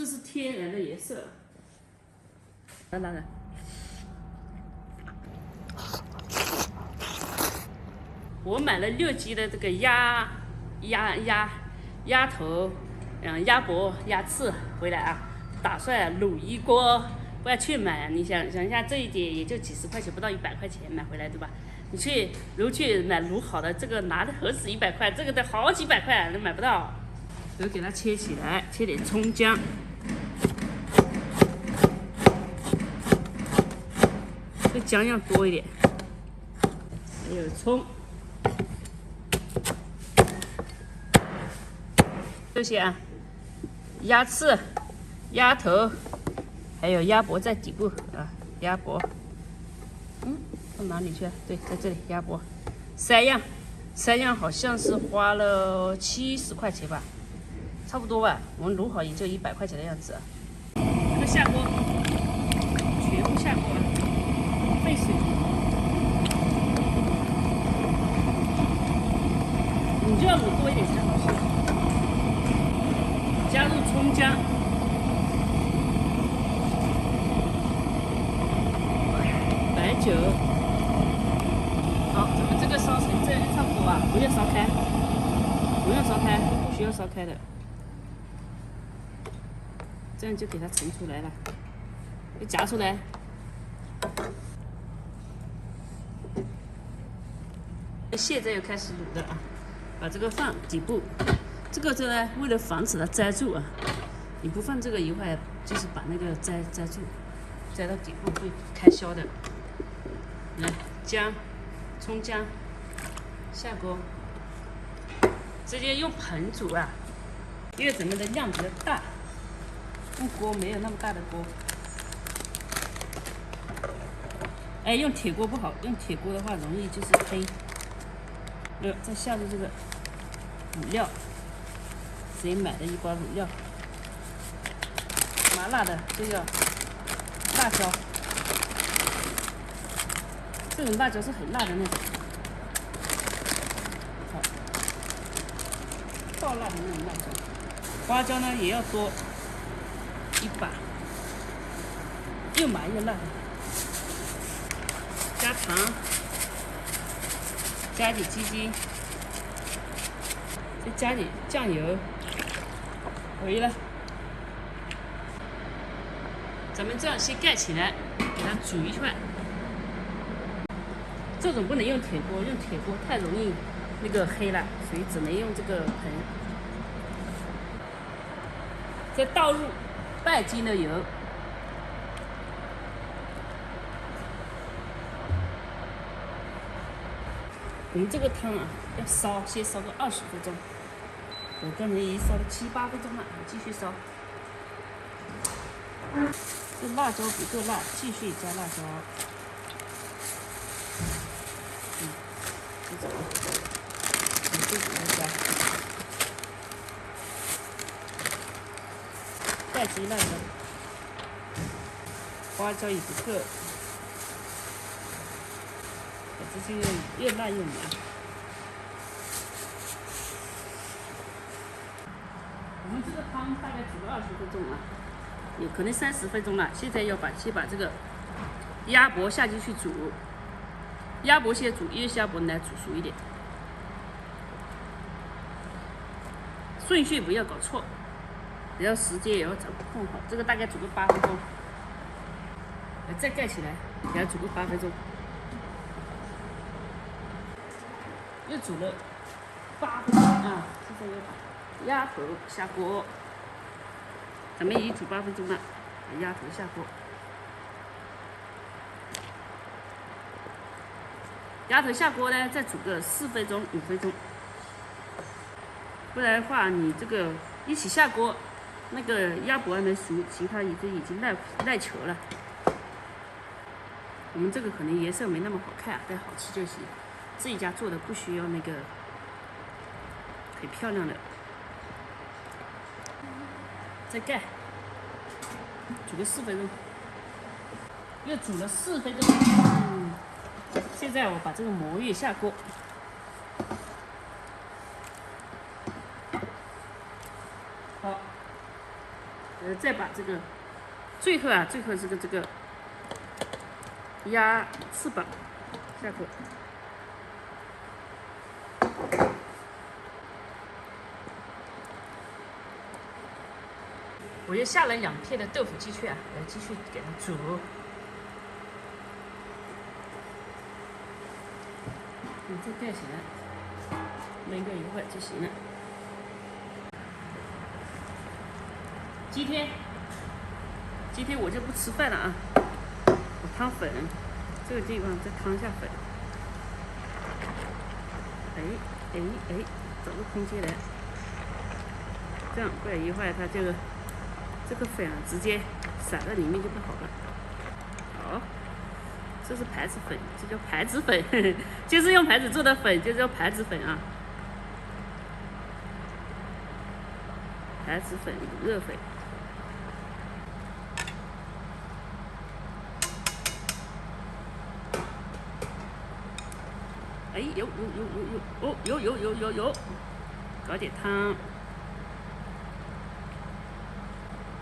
这是天然的颜色。来，我买了6斤的这个鸭头，鸭脖、鸭翅回来啊，打算卤一锅。不要去买，你想一下，这一点也就几十块钱，不到100块钱买回来，对吧？你去买卤好的，这个拿的何止100块，这个得好几百块，都买不到。我给它切起来，切点葱姜，这姜要多一点，还有葱，这些啊，鸭翅、鸭头。还有鸭脖在底部啊，鸭脖，到哪里去了？对，在这里，鸭脖，3样好像是花了70块钱吧，差不多吧。我们卤好也就100块钱的样子。这个下锅，全部下锅，沸水，你就要卤多一点才好吃。加入葱姜。白酒，好，咱们这个烧成这样差不多啊，不要烧开，不需要烧开的，这样就给它盛出来了，就夹出来。现在又开始卤的啊，把这个放底部，这个呢，为了防止它粘住啊，你不放这个一会儿，就是把那个粘住，粘到底部会开销的。来，葱姜下锅，直接用盆煮啊，因为咱们的量比较大，用锅没有那么大的锅。哎，用铁锅不好，用铁锅的话容易就是黑。再下入这个卤料，自己买的一包卤料，麻辣的就要辣椒。这种辣椒是很辣的那种，好，爆辣的那种辣椒。花椒呢也要多1把，又麻又辣。加糖，加点鸡精，再加点酱油，回来。咱们这样先盖起来，给它煮一会。这种不能用铁锅，用铁锅太容易那个黑了，所以只能用这个盆。再倒入半斤的油，我们这个汤啊要先烧个20分钟。我刚才已经烧了7、8分钟了，继续烧。这辣椒不够辣，继续加辣椒。这种，这几个加，带鸡辣椒，花椒也不够，这就又辣又麻。我们这个汤大概煮了20分钟啊，有可能30分钟了。现在先把这个鸭脖下进去煮。鸭脖先煮，因为鸭脖来煮熟一点，顺序不要搞错，然后时间也要掌控好。这个大概煮个8分钟，再盖起来，给它煮个8分钟，又煮了8分钟啊！现在要把鸭头下锅，咱们已经煮8分钟了，把鸭头下锅。鸭头下锅呢，再煮个4分钟、5分钟，不然的话，你这个一起下锅，那个鸭脖还没熟，其他已经赖球了。我们这个可能颜色没那么好看，但好吃就行。自己家做的不需要那个很漂亮的。再盖，煮个4分钟，又煮了4分钟。现在我把这个魔芋下锅，好，再把这个最后这个鸭翅膀下口。我又下了2片的豆腐鸡翅啊，来继续给它煮。你再盖起来，焖个1会儿就行了。今天我就不吃饭了啊，我汤粉，这个地方再汤下粉。找个空间来，这样不然一会儿它这个粉啊直接散到里面就不好了。好，这是牌子粉，这叫牌子粉，就是用牌子做的粉，就叫牌子粉啊。牌子粉、卤肉粉。有，搞点汤，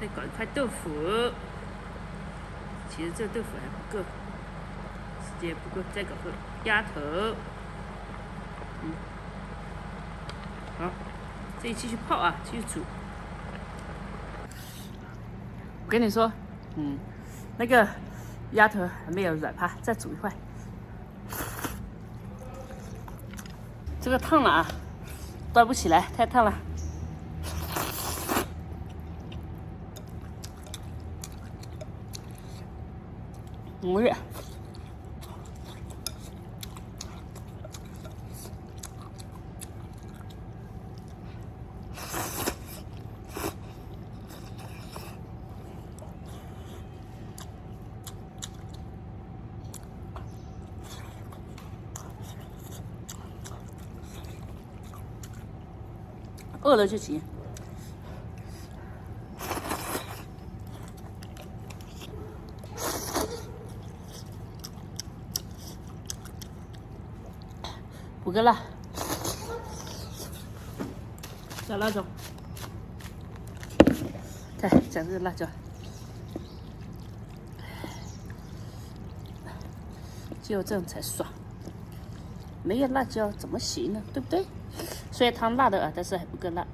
再搞一块豆腐。其实这豆腐还不够，时间不够，再搞个鸭头。好，这里继续泡啊，继续煮。我跟你说，那个鸭头还没有软趴，再煮一会儿。这个烫了啊，端不起来，太烫了。饿了就行。补个辣，小辣椒，看讲这个辣椒，只有这样才爽。没有辣椒怎么行呢？对不对？虽然汤辣的啊，但是还不够辣。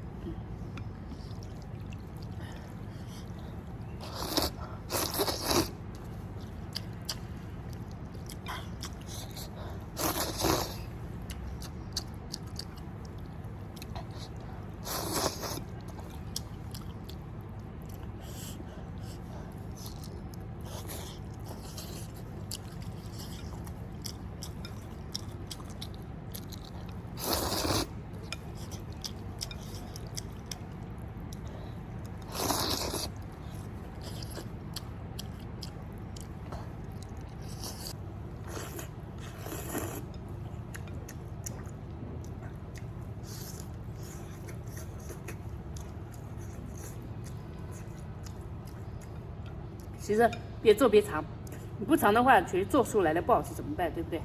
其实别做别尝，你不尝的话，全做出来的不好吃怎么办？对不对？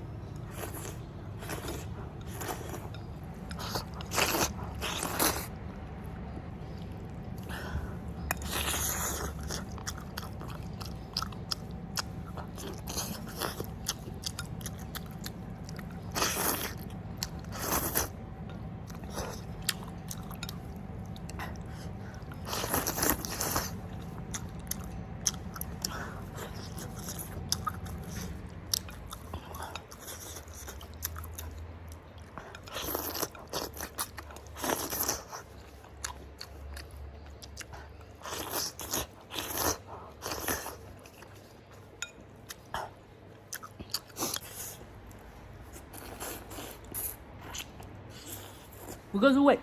不够入味，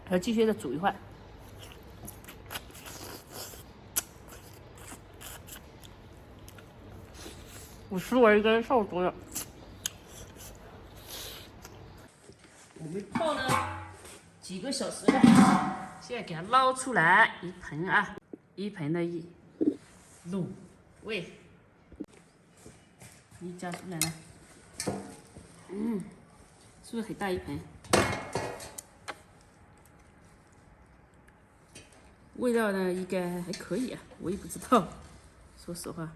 还要继续再煮一会儿。我吃完一根差不多了。我们泡了几个小时了，现在给它捞出来一盆啊，一盆的卤味，你加出来了。是不是很大一盆？味道呢应该还可以啊，我也不知道，说实话。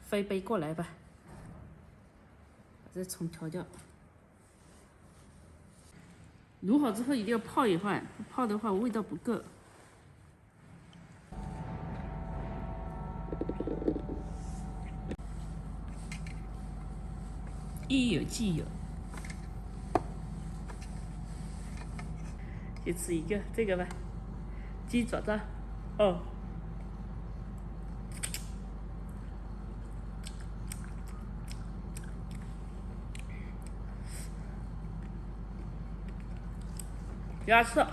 翻一杯过来吧，把这葱调掉。卤好之后一定要泡一会儿，不泡的话味道不够。应有尽有。先吃一个这个吧，鸡爪爪，哦。牙齿，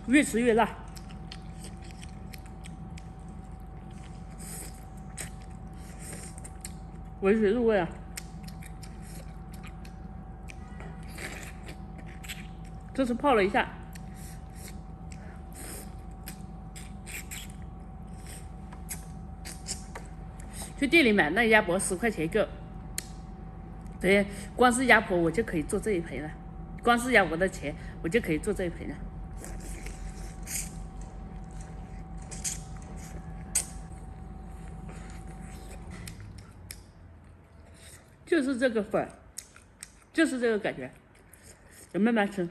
越吃越辣。闻水入味啊！这次泡了一下，去店里买那鸭脖10块钱一个，对，光是鸭脖我就可以做这一盆了，光是鸭脖的钱我就可以做这一盆了。就是这个粉，就是这个感觉，慢慢吃。